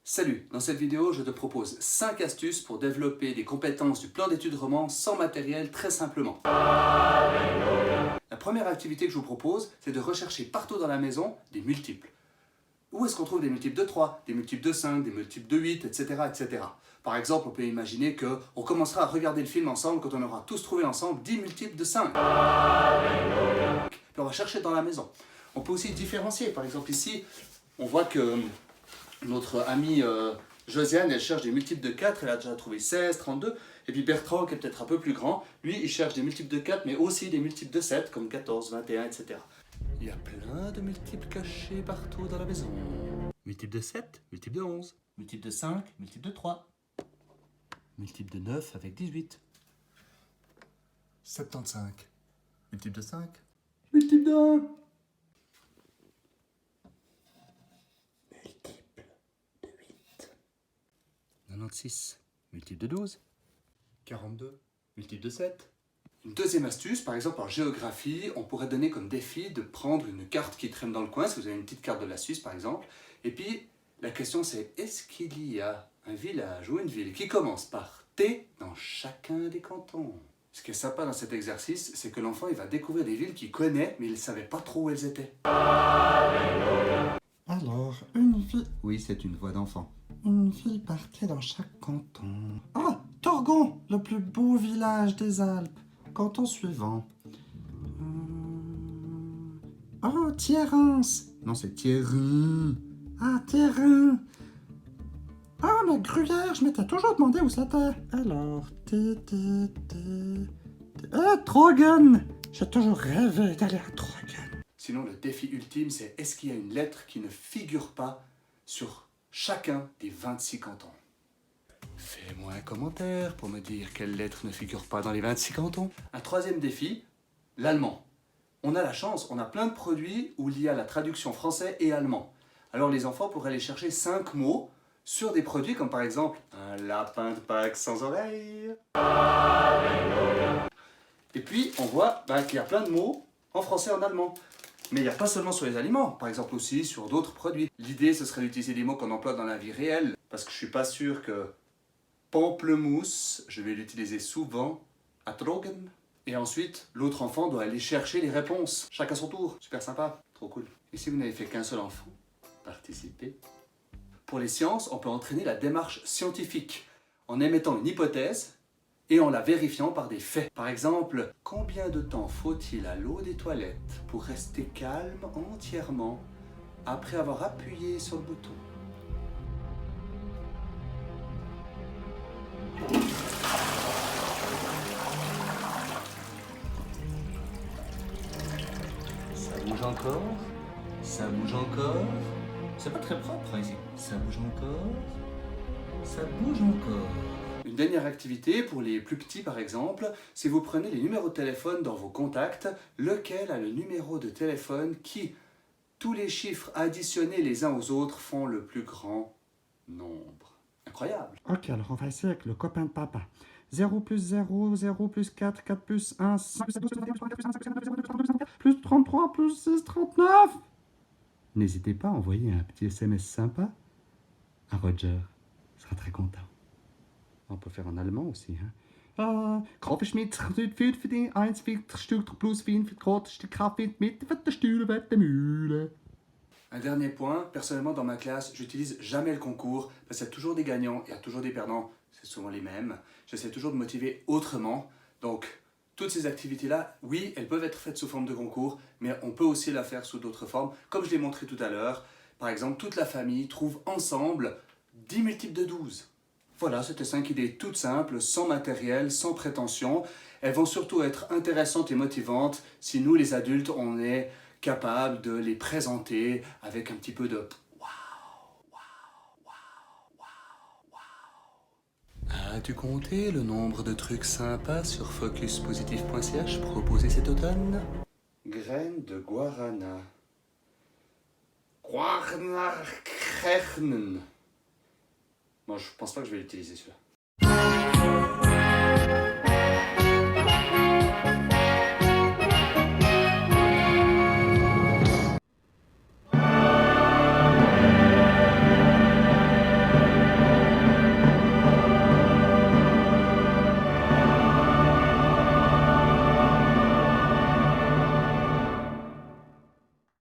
Salut, dans cette vidéo, je te propose 5 astuces pour développer des compétences du plan d'études roman sans matériel très simplement. La première activité que je vous propose, c'est de rechercher partout dans la maison des multiples. Où est-ce qu'on trouve des multiples de 3, des multiples de 5, des multiples de 8, etc. etc. Par exemple, on peut imaginer qu'on commencera à regarder le film ensemble quand on aura tous trouvé ensemble 10 multiples de 5. Puis on va chercher dans la maison. On peut aussi différencier. Par exemple, ici, on voit que notre amie Josiane, elle cherche des multiples de 4, elle a déjà trouvé 16, 32. Et puis Bertrand, qui est peut-être un peu plus grand, lui, il cherche des multiples de 4, mais aussi des multiples de 7, comme 14, 21, etc. Il y a plein de multiples cachés partout dans la maison. Multiple de 7, multiple de 11, multiple de 5, multiple de 3, multiple de 9 avec 18. 75, multiple de 5, multiple de 1. Multiple de 8. 96, multiple de 12. 42, multiple de 7. Une deuxième astuce, par exemple en géographie, on pourrait donner comme défi de prendre une carte qui traîne dans le coin, si vous avez une petite carte de la Suisse par exemple, et puis la question c'est, est-ce qu'il y a un village ou une ville qui commence par T dans chacun des cantons? Ce qui est sympa dans cet exercice, c'est que l'enfant il va découvrir des villes qu'il connaît, mais il ne savait pas trop où elles étaient. Alors, une ville... Oui, c'est une voix d'enfant. Une ville partait dans chaque canton. Ah, Torgon, le plus beau village des Alpes. Canton suivant. Oh, Thierrens. Non, c'est Thierry. Ah, Thierrin. Ah, mais Gruyère, je m'étais toujours demandé où c'était. Alors, Trogen. J'ai toujours rêvé d'aller à Trogen. Sinon, le défi ultime, c'est est-ce qu'il y a une lettre qui ne figure pas sur chacun des 26 cantons? Fais-moi un commentaire pour me dire quelle lettre ne figure pas dans les 26 cantons. Un troisième défi, l'allemand. On a la chance, on a plein de produits où il y a la traduction français et allemand. Alors les enfants pourraient aller chercher 5 mots sur des produits comme par exemple un lapin de Pâques sans oreilles. Et puis on voit qu'il y a plein de mots en français et en allemand. Mais il n'y a pas seulement sur les aliments, par exemple aussi sur d'autres produits. L'idée, ce serait d'utiliser des mots qu'on emploie dans la vie réelle, parce que je suis pas sûr que pamplemousse, je vais l'utiliser souvent à Trogen. Et ensuite, l'autre enfant doit aller chercher les réponses, chacun son tour. Super sympa, trop cool. Et si vous n'avez fait qu'un seul enfant, participez. Pour les sciences, on peut entraîner la démarche scientifique en émettant une hypothèse et en la vérifiant par des faits. Par exemple, combien de temps faut-il à l'eau des toilettes pour rester calme entièrement après avoir appuyé sur le bouton? Ça bouge encore, ça bouge encore. C'est pas très propre ici. Ça bouge encore, ça bouge encore. Une dernière activité pour les plus petits par exemple, c'est vous prenez les numéros de téléphone dans vos contacts, lequel a le numéro de téléphone qui, tous les chiffres additionnés les uns aux autres, font le plus grand nombre. Incroyable! Ok, alors on va essayer avec le copain de papa. 0 plus 0, 0 plus 4, 4 plus 1, 5 plus 7, 12 plus 33, plus 6, 39. N'hésitez pas à envoyer un petit SMS sympa à Roger, il sera très content. On peut faire en allemand aussi. Kaffeeschmidt, 4 für die 1 Stück plus 4 für die Kaffee mit der Stühle mit der Mühle. Un dernier point, personnellement dans ma classe, j'utilise jamais le concours parce qu'il y a toujours des gagnants, il y a toujours des perdants, c'est souvent les mêmes. J'essaie toujours de motiver autrement. Donc, toutes ces activités-là, oui, elles peuvent être faites sous forme de concours, mais on peut aussi la faire sous d'autres formes, comme je l'ai montré tout à l'heure. Par exemple, toute la famille trouve ensemble 10 multiples de 12. Voilà, c'était 5 idées toutes simples, sans matériel, sans prétention. Elles vont surtout être intéressantes et motivantes si nous, les adultes, on est capable de les présenter avec un petit peu de As-tu compté le nombre de trucs sympas sur focuspositif.ch proposés cet automne? Graines de guarana. Guarana. Bon, je pense pas que je vais l'utiliser celui-là.